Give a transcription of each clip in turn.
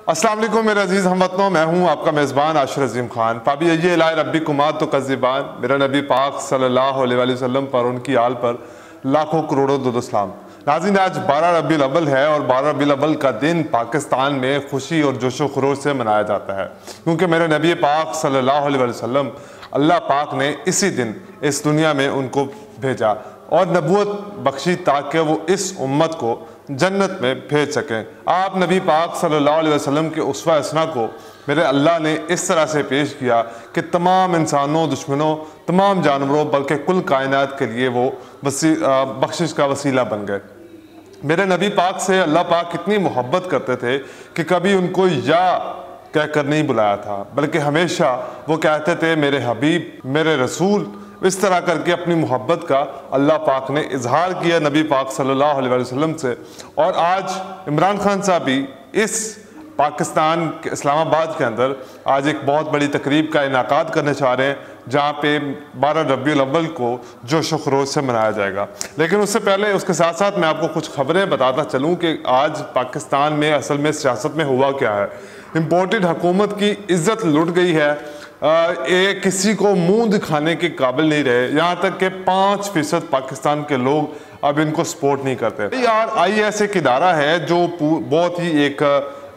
अस्सलाम वालेकुम मेरे अजीज़ हमवतनों, मैं हूँ आपका मेज़बान आशिर अज़ीम खान। पाबी ये ला रब्बी कुमात तो कज़िबान। मेरा नबी पाक सल्लल्लाहु अलैहि वसल्लम पर, उनकी आल पर लाखों करोड़ों दुरूद सलाम। नाज़रीन, आज 12 रबीउल अव्वल है और 12 रबीउल अव्वल का दिन पाकिस्तान में खुशी और जोशो खरोश से मनाया जाता है, क्योंकि मेरे नबी पाक सल्लल्लाहु अलैहि वसल्लम अल्लाह पाक ने इसी दिन इस दुनिया में उनको भेजा और नबूवत बख्शी ताकि वो इस उम्मत को जन्नत में भेज सकें। आप नबी पाक सल्लल्लाहु अलैहि वसल्लम के उसवा हसना को मेरे अल्लाह ने इस तरह से पेश किया कि तमाम इंसानों, दुश्मनों, तमाम जानवरों, बल्कि कुल कायनात के लिए वो बख्शिश का वसीला बन गए। मेरे नबी पाक से अल्लाह पाक कितनी मोहब्बत करते थे कि कभी उनको या कहकर नहीं बुलाया था, बल्कि हमेशा वो कहते थे मेरे हबीब, मेरे रसूल। इस तरह करके अपनी मोहब्बत का अल्लाह पाक ने इजहार किया नबी पाक सल्लल्लाहु अलैहि वसल्लम से। और आज इमरान खान साहब भी इस पाकिस्तान के इस्लामाबाद के अंदर आज एक बहुत बड़ी तकरीब का इनाकाद करने चाह रहे हैं, जहाँ पे 12 रबीउल अव्वल को जोश व खरोश से मनाया जाएगा। लेकिन उससे पहले, उसके साथ साथ मैं आपको कुछ खबरें बताता चलूँ कि आज पाकिस्तान में असल में सियासत में हुआ क्या है। इम्पोर्टेड हुकूमत की इज्जत लुट गई है, ये किसी को मुंह दिखाने के काबिल नहीं रहे। यहाँ तक कि 5% पाकिस्तान के लोग अब इनको सपोर्ट नहीं करते। यार IAS एक इदारा है जो बहुत ही एक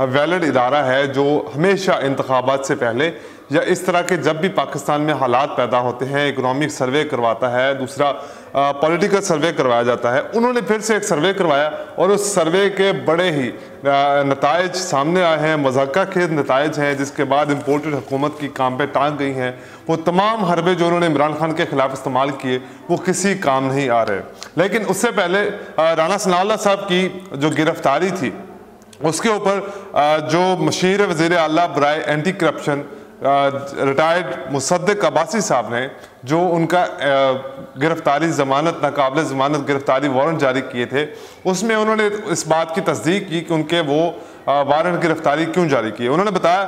वैलिड इदारा है, जो हमेशा इंतखाबात से पहले या इस तरह के जब भी पाकिस्तान में हालात पैदा होते हैं, इकोनॉमिक सर्वे करवाता है, दूसरा पॉलिटिकल सर्वे करवाया जाता है। उन्होंने फिर से एक सर्वे करवाया और उस सर्वे के बड़े ही नताइज सामने आए हैं, मज़ाक़ा के नताइज हैं, जिसके बाद इम्पोर्टेड हुकूमत की काम पे टांग गई हैं। वो तमाम हरबे जो उन्होंने इमरान खान के खिलाफ इस्तेमाल किए वो किसी काम नहीं आ रहे। लेकिन उससे पहले राना सनाउल्लाह साहब की जो गिरफ्तारी थी, उसके ऊपर जो मशीर वज़ीर आला बराए एंटी करप्शन रिटायर्ड मुसद्दिक अब्बासी साहब ने जो उनका गिरफ्तारी ज़मानत नाकाबिल ज़मानत गिरफ्तारी वारंट जारी किए थे, उसमें उन्होंने इस बात की तस्दीक की कि उनके वो वारंट गिरफ्तारी क्यों जारी किए। उन्होंने बताया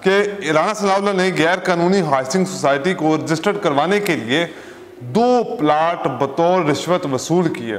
कि राना सनाउल्लाह ने गैर कानूनी हाउसिंग सोसाइटी को रजिस्टर्ड करवाने के लिए 2 प्लाट बतौर रिश्वत वसूल किए।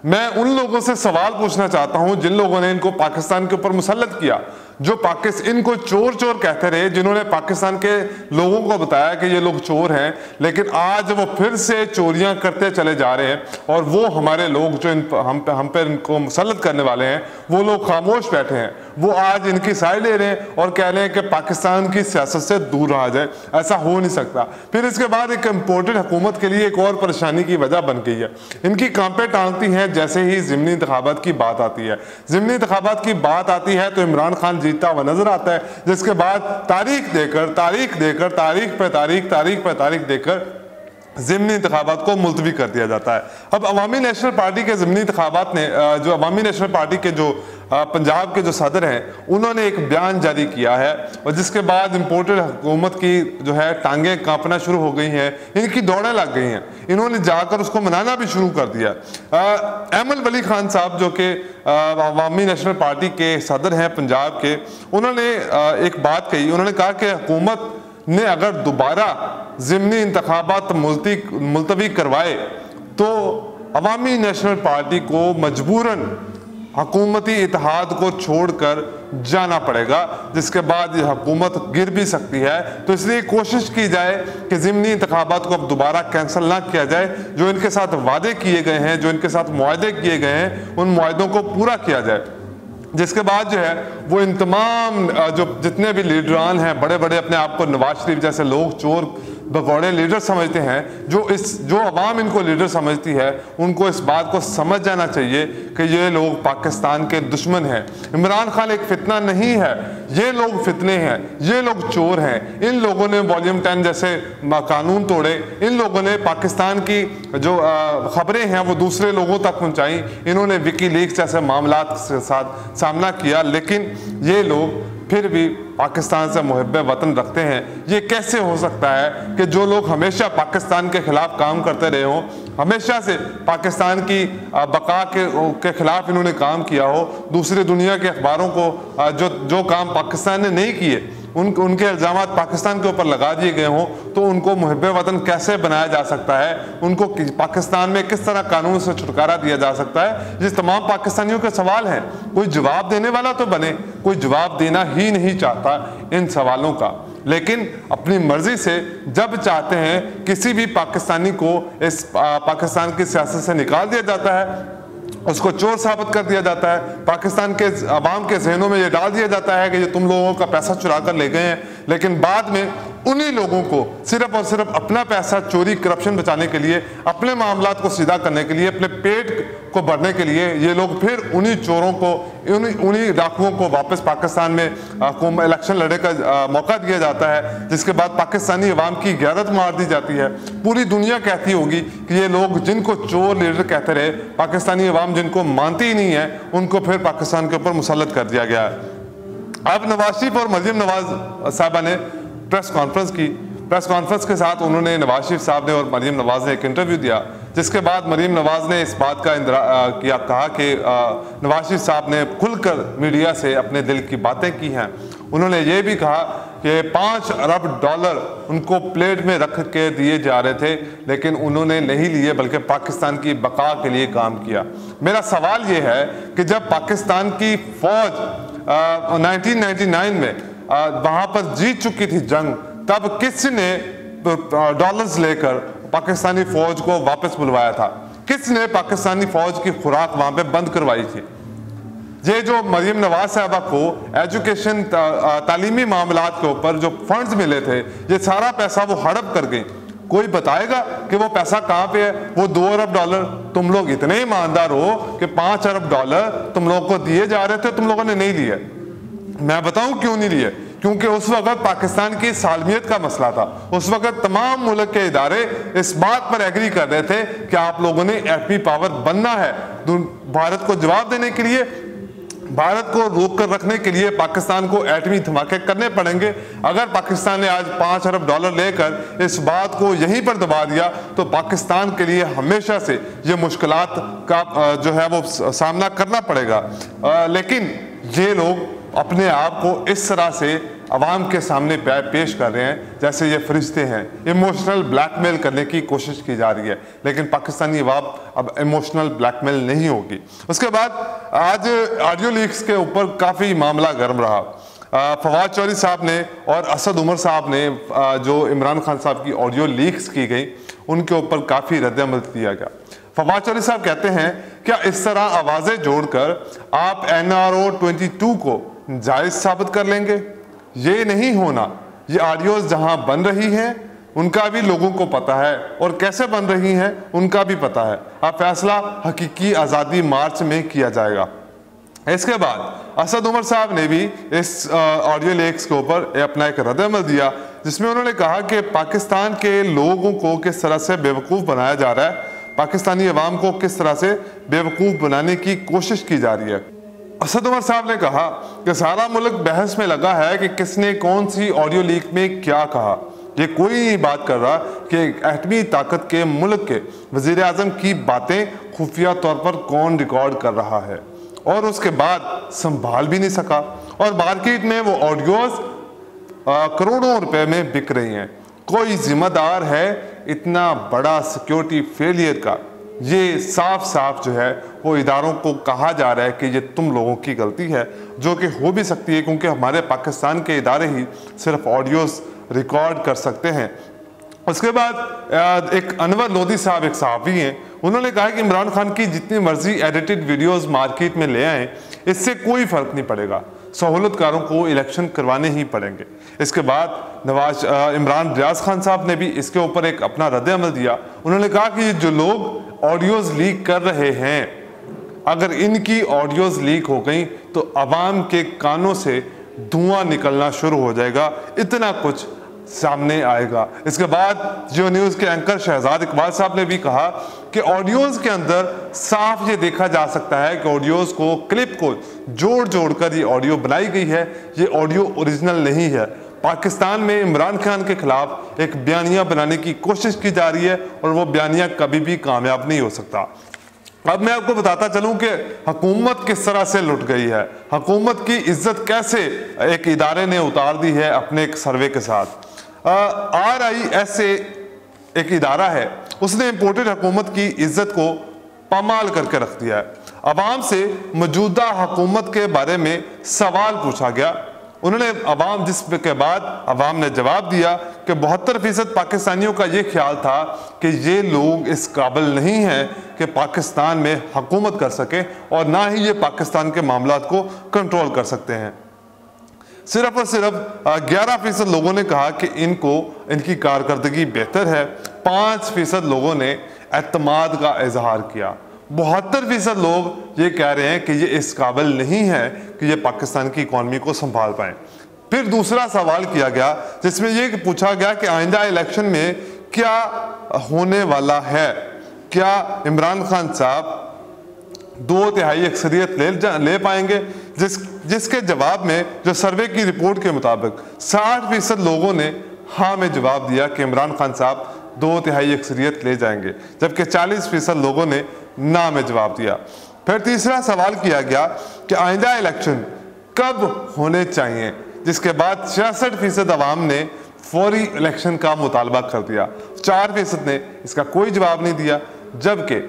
मैं उन लोगों से सवाल पूछना चाहता हूं जिन लोगों ने इनको पाकिस्तान के ऊपर मुसल्लत किया, जो इनको चोर चोर कहते रहे, जिन्होंने पाकिस्तान के लोगों को बताया कि ये लोग चोर हैं, लेकिन आज वो फिर से चोरियां करते चले जा रहे हैं। और वो हमारे लोग जो हम पे इनको मुसल्लत करने वाले हैं, वो लोग खामोश बैठे हैं। वो आज इनकी साइड ले रहे हैं और कह रहे हैं कि पाकिस्तान की सियासत से दूर रहा जाए। ऐसा हो नहीं सकता। फिर इसके बाद एक इम्पोर्टेड हुकूमत के लिए एक और परेशानी की वजह बन गई है। इनकी कांपे टांगती हैं जैसे ही ज़िमनी इंतखाबात की बात आती है। ज़िमनी इंतखाबात की बात आती है तो इमरान खान जीता हुआ नजर आता है, जिसके बाद तारीख देकर तारीख देकर ज़िमनी इंतखाबात को मुलतवी कर दिया जाता है। अब अवामी नेशनल पार्टी के ज़िमनी इंतखाबात ने जो अवामी नेशनल पार्टी के जो पंजाब के जो सदर हैं, उन्होंने एक बयान जारी किया है और जिसके बाद इम्पोर्टेड हुकूमत की जो है टांगें कांपना शुरू हो गई हैं, इनकी दौड़ें लग गई हैं। इन्होंने जाकर उसको मनाना भी शुरू कर दिया। अहमद वली खान साहब जो कि अवामी नेशनल पार्टी के सदर हैं पंजाब के, उन्होंने एक बात कही। उन्होंने कहा कि हुकूमत ने अगर दोबारा ज़िमनी इंतखाबात मुलतवी करवाए तो अवामी नेशनल पार्टी को मजबूरन हुकूमती इत्तेहाद को छोड़कर जाना पड़ेगा, जिसके बाद ये हुकूमत गिर भी सकती है। तो इसलिए कोशिश की जाए कि ज़िमनी इंतखाबात को अब दोबारा कैंसिल ना किया जाए। जो इनके साथ वादे किए गए हैं, जो इनके साथ मुआहदे किए गए हैं, उन मुआहदों को पूरा किया जाए। जिसके बाद जो है वो इन तमाम जो जितने भी लीडरान हैं, बड़े बड़े अपने आप को नवाज शरीफ जैसे लोग चोर भगौड़े लीडर समझते हैं, जो अवाम इनको लीडर समझती है, उनको इस बात को समझ जाना चाहिए कि ये लोग पाकिस्तान के दुश्मन हैं। इमरान खान एक फितना नहीं है, ये लोग फितने हैं, ये लोग चोर हैं। इन लोगों ने वॉल्यूम 10 जैसे कानून तोड़े, इन लोगों ने पाकिस्तान की जो खबरें हैं वो दूसरे लोगों तक पहुँचाई, इन्होंने विकीलीक्स जैसे मामला के साथ सामना किया। लेकिन ये लोग फिर भी पाकिस्तान से मुहब्बे वतन रखते हैं। ये कैसे हो सकता है कि जो लोग हमेशा पाकिस्तान के खिलाफ काम करते रहे हों, हमेशा से पाकिस्तान की बका के खिलाफ इन्होंने काम किया हो, दूसरी दुनिया के अखबारों को जो काम पाकिस्तान ने नहीं किए उनके इल्ज़ाम पाकिस्तान के ऊपर लगा दिए गए हों, तो उनको मुहिब्बे वतन कैसे बनाया जा सकता है, उनको पाकिस्तान में किस तरह कानून से छुटकारा दिया जा सकता है, ये तमाम पाकिस्तानियों के सवाल हैं। कोई जवाब देने वाला तो बने, कोई जवाब देना ही नहीं चाहता इन सवालों का, लेकिन अपनी मर्जी से जब चाहते हैं किसी भी पाकिस्तानी को इस पाकिस्तान की सियासत से निकाल दिया जाता है, उसको चोर साबित कर दिया जाता है। पाकिस्तान के अवाम के जहनों में ये डाल दिया जाता है कि ये तुम लोगों का पैसा चुरा कर ले गए हैं, लेकिन बाद में उन्हीं लोगों को सिर्फ और सिर्फ अपना पैसा चोरी करप्शन बचाने के लिए, अपने मामलात को सीधा करने के लिए, अपने पेट को भरने के लिए ये लोग फिर उन्हीं चोरों को, उन्हीं डाकुओं को वापस पाकिस्तान में इलेक्शन लड़ने का मौका दिया जाता है, जिसके बाद पाकिस्तानी अवाम की गैरत मार दी जाती है। पूरी दुनिया कहती होगी कि ये लोग जिनको चोर लीडर कहते रहे, पाकिस्तानी अवाम जिनको मानती ही नहीं है, उनको फिर पाकिस्तान के ऊपर मुसल्लत कर दिया गया है। अब नवाज शरीफ और मरियम नवाज साहबा ने प्रेस कॉन्फ्रेंस की। प्रेस कॉन्फ्रेंस के साथ उन्होंने, नवाज शरीफ साहब ने और मरियम नवाज ने एक इंटरव्यू दिया, जिसके बाद मरियम नवाज ने इस बात का कहा कि नवाज शरीफ साहब ने खुलकर मीडिया से अपने दिल की बातें की हैं। उन्होंने ये भी कहा कि 5 अरब डॉलर उनको प्लेट में रख के दिए जा रहे थे, लेकिन उन्होंने नहीं लिए, बल्कि पाकिस्तान की बका के लिए काम किया। मेरा सवाल ये है कि जब पाकिस्तान की फौज 1999 में वहाँ पर जीत चुकी थी जंग, तब किसने डॉलर्स लेकर पाकिस्तानी फौज को वापस बुलवाया था? किसने पाकिस्तानी फौज की खुराक वहाँ पे बंद करवाई थी? ये जो मरियम नवाज साहबा को एजुकेशन तालीमी मामलात के ऊपर जो फंड्स मिले थे, ये सारा पैसा वो हड़प कर गई। कोई बताएगा कि वो पैसा कहाँ पे है? वो 2 अरब डॉलर, तुम लोग इतने ईमानदार हो कि 5 अरब डॉलर तुम लोगों को दिए जा रहे थे, तुम लोगों ने नहीं लिए। मैं बताऊं क्यों नहीं लिए? क्योंकि उस वक्त पाकिस्तान की सालमियत का मसला था। उस वक्त तमाम मुल्क के इदारे इस बात पर एग्री कर रहे थे कि आप लोगों ने एटमी पावर बनना है। भारत को जवाब देने के लिए, भारत को रोक कर रखने के लिए पाकिस्तान को एटमी धमाके करने पड़ेंगे। अगर पाकिस्तान ने आज 5 अरब डॉलर लेकर इस बात को यहीं पर दबा दिया, तो पाकिस्तान के लिए हमेशा से ये मुश्किलात का जो है वो सामना करना पड़ेगा। लेकिन ये लोग अपने आप को इस तरह से अवाम के सामने पेश कर रहे हैं जैसे ये फरिश्ते हैं। इमोशनल ब्लैकमेल करने की कोशिश की जा रही है, लेकिन पाकिस्तानी अवाम अब इमोशनल ब्लैकमेल नहीं होगी। उसके बाद आज ऑडियो लीक्स के ऊपर काफ़ी मामला गर्म रहा। फवाद चौधरी साहब ने और असद उमर साहब ने जो इमरान खान साहब की ऑडियो लीक्स की गई, उनके ऊपर काफ़ी रद्द-ए-अमल दिया गया। फवाद चौधरी साहब कहते हैं, क्या इस तरह आवाज़ें जोड़कर आप NRO 22 को जायज़ साबित कर लेंगे? ये नहीं होना। ये ऑडियोज जहां बन रही हैं उनका भी लोगों को पता है, और कैसे बन रही हैं उनका भी पता है। अब फैसला हकीकी आज़ादी मार्च में किया जाएगा। इसके बाद असद उमर साहब ने भी इस ऑडियो लीक्स के ऊपर अपना एक रद्द-ए-अमल दिया, जिसमें उन्होंने कहा कि पाकिस्तान के लोगों को किस तरह से बेवकूफ़ बनाया जा रहा है, पाकिस्तानी अवाम को किस तरह से बेवकूफ़ बनाने की कोशिश की जा रही है। असद उमर साहब ने कहा कि सारा मुल्क बहस में लगा है कि किसने कौन सी ऑडियो लीक में क्या कहा। ये कोई नहीं बात कर रहा कि एटमी ताकत के मुल्क के वज़ीर आज़म की बातें खुफिया तौर पर कौन रिकॉर्ड कर रहा है, और उसके बाद संभाल भी नहीं सका, और मार्केट में वो ऑडियोज करोड़ों रुपए में बिक रही हैं। कोई जिम्मेदार है इतना बड़ा सिक्योरिटी फेलियर का? ये साफ साफ जो है वो इदारों को कहा जा रहा है कि ये तुम लोगों की गलती है, जो कि हो भी सकती है, क्योंकि हमारे पाकिस्तान के इदारे ही सिर्फ ऑडियोज रिकॉर्ड कर सकते हैं। उसके बाद एक अनवर लोधी साहब, एक सहाफ़ी हैं, उन्होंने कहा कि इमरान खान की जितनी मर्जी एडिटेड वीडियोस मार्केट में ले आएँ, इससे कोई फ़र्क नहीं पड़ेगा, सहूलतकारों को इलेक्शन करवाने ही पड़ेंगे। इसके बाद इमरान रियाज खान साहब ने भी इसके ऊपर एक अपना रद्द-ए-अमल दिया। उन्होंने कहा कि जो लोग ऑडियोज़ लीक कर रहे हैं, अगर इनकी ऑडियोज़ लीक हो गई तो अवाम के कानों से धुआं निकलना शुरू हो जाएगा, इतना कुछ सामने आएगा। इसके बाद जियो न्यूज़ के एंकर शहजाद इकबाल साहब ने भी कहा कि ऑडियोज़ के अंदर साफ ये देखा जा सकता है कि ऑडियोज़ को, क्लिप को जोड़ जोड़ कर ये ऑडियो बनाई गई है, ये ऑडियो ओरिजिनल नहीं है। पाकिस्तान में इमरान खान के खिलाफ एक बयानिया बनाने की कोशिश की जा रही है, और वो बयानिया कभी भी कामयाब नहीं हो सकता। अब मैं आपको बताता चलूं कि हुकूमत किस तरह से लुट गई है, हुकूमत की इज्जत कैसे एक इदारे ने उतार दी है अपने एक सर्वे के साथ। RISA एक इदारा है, उसने इम्पोर्टेड हुकूमत की इज्जत को पामाल करके रख दिया है। अवाम से मौजूदा हुकूमत के बारे में सवाल पूछा गया, उन्होंने अवाम जिसके बाद अवाम ने जवाब दिया कि 72% पाकिस्तानियों का ये ख्याल था कि ये लोग इस काबिल नहीं हैं कि पाकिस्तान में हुकूमत कर सके और ना ही ये पाकिस्तान के मामलात को कंट्रोल कर सकते हैं। सिर्फ और सिर्फ 11% लोगों ने कहा कि इनकी कारकर्दगी बेहतर है। 5% लोगों ने एतमाद का इजहार किया। 72% लोग ये कह रहे हैं कि ये इस काबिल नहीं है कि ये पाकिस्तान की इकॉनमी को संभाल पाए। फिर दूसरा सवाल किया गया जिसमें ये पूछा गया कि आइंदा इलेक्शन में क्या होने वाला है, क्या इमरान खान साहब 2/3 अक्सरियत ले पाएंगे, जिसके जवाब में जो सर्वे की रिपोर्ट के मुताबिक 60% लोगों ने हाँ में जवाब दिया कि इमरान खान साहब 2/3 अक्सरियत ले जाएंगे, जबकि 40% लोगों ने ना में जवाब दिया। फिर तीसरा सवाल किया गया कि आइंदा इलेक्शन कब होने चाहिए, जिसके बाद 66% अवाम ने फौरी इलेक्शन का मुतालबा कर दिया। 4% ने इसका कोई जवाब नहीं दिया, जबकि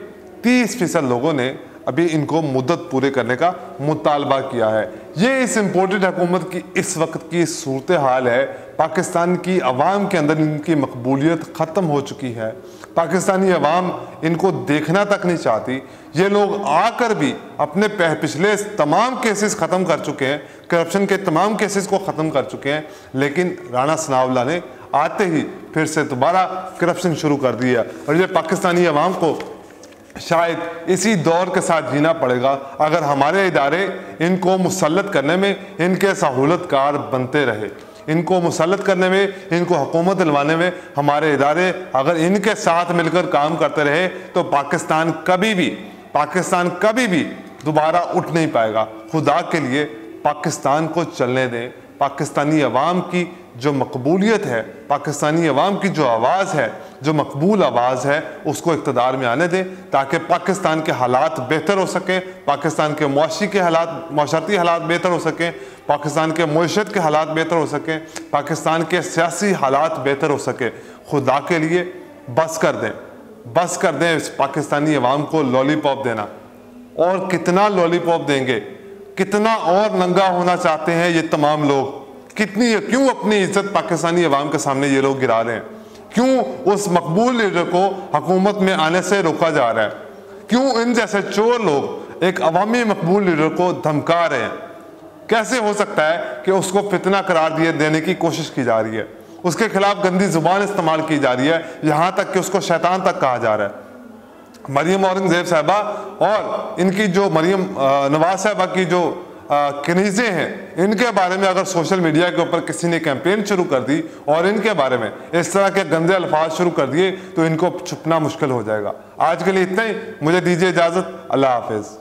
30% लोगों ने अभी इनको मुद्दत पूरे करने का मुतालबा किया है। ये इस इम्पोर्टेड हुकूमत की इस वक्त की सूरत हाल है। पाकिस्तान की अवाम के अंदर इनकी मकबूलियत ख़त्म हो चुकी है। पाकिस्तानी अवाम इनको देखना तक नहीं चाहती। ये लोग आकर भी अपने पिछले तमाम केसेस ख़त्म कर चुके हैं, करप्शन के तमाम केसेस को ख़त्म कर चुके हैं, लेकिन राणा सनाउल्लाह ने आते ही फिर से दोबारा करप्शन शुरू कर दिया। और ये पाकिस्तानी अवाम को शायद इसी दौर के साथ जीना पड़ेगा अगर हमारे इदारे इनको मुसल्लत करने में इनके सहूलतकार बनते रहे। इनको मुसल्लत करने में, इनको हुकूमत दिलवाने में हमारे इदारे अगर इनके साथ मिलकर काम करते रहे तो पाकिस्तान कभी भी दोबारा उठ नहीं पाएगा। खुदा के लिए पाकिस्तान को चलने दें। पाकिस्तानी अवाम की जो मकबूलियत है, पाकिस्तानी अवाम की जो आवाज़ है, जो मकबूल आवाज़ है, उसको इक़्तिदार में आने दें ताकि पाकिस्तान के हालात बेहतर हो सकें, पाकिस्तान के माशरती हालात बेहतर हो सकें, पाकिस्तान के मईशत के हालात बेहतर हो सकें, पाकिस्तान के सियासी हालात बेहतर हो सके। खुदा के लिए बस कर दें इस पाकिस्तानी अवाम को लॉलीपॉप देना। और कितना लॉलीपॉप देंगे, कितना और नंगा होना चाहते हैं ये तमाम लोग, क्यों अपनी इज्जत पाकिस्तानी अवाम के सामने ये लोग गिरा रहे हैं, क्यों उस मकबूल लीडर को हुकूमत में आने से रोका जा रहा है, क्यों इन जैसे चोर लोग एक अवामी मकबूल लीडर को धमका रहे हैं। कैसे हो सकता है कि उसको फितना करार देने की कोशिश की जा रही है, उसके खिलाफ गंदी जुबान इस्तेमाल की जा रही है, यहाँ तक कि उसको शैतान तक कहा जा रहा है। मरियम औरंगजेब साहबा और इनकी जो मरियम नवाज साहबा की जो कनीज़ें हैं, इनके बारे में अगर सोशल मीडिया के ऊपर किसी ने कैंपेन शुरू कर दी और इनके बारे में इस तरह के गंदे अल्फाज शुरू कर दिए तो इनको छुपना मुश्किल हो जाएगा। आज के लिए इतना ही, मुझे दीजिए इजाज़त। अल्लाह हाफिज़।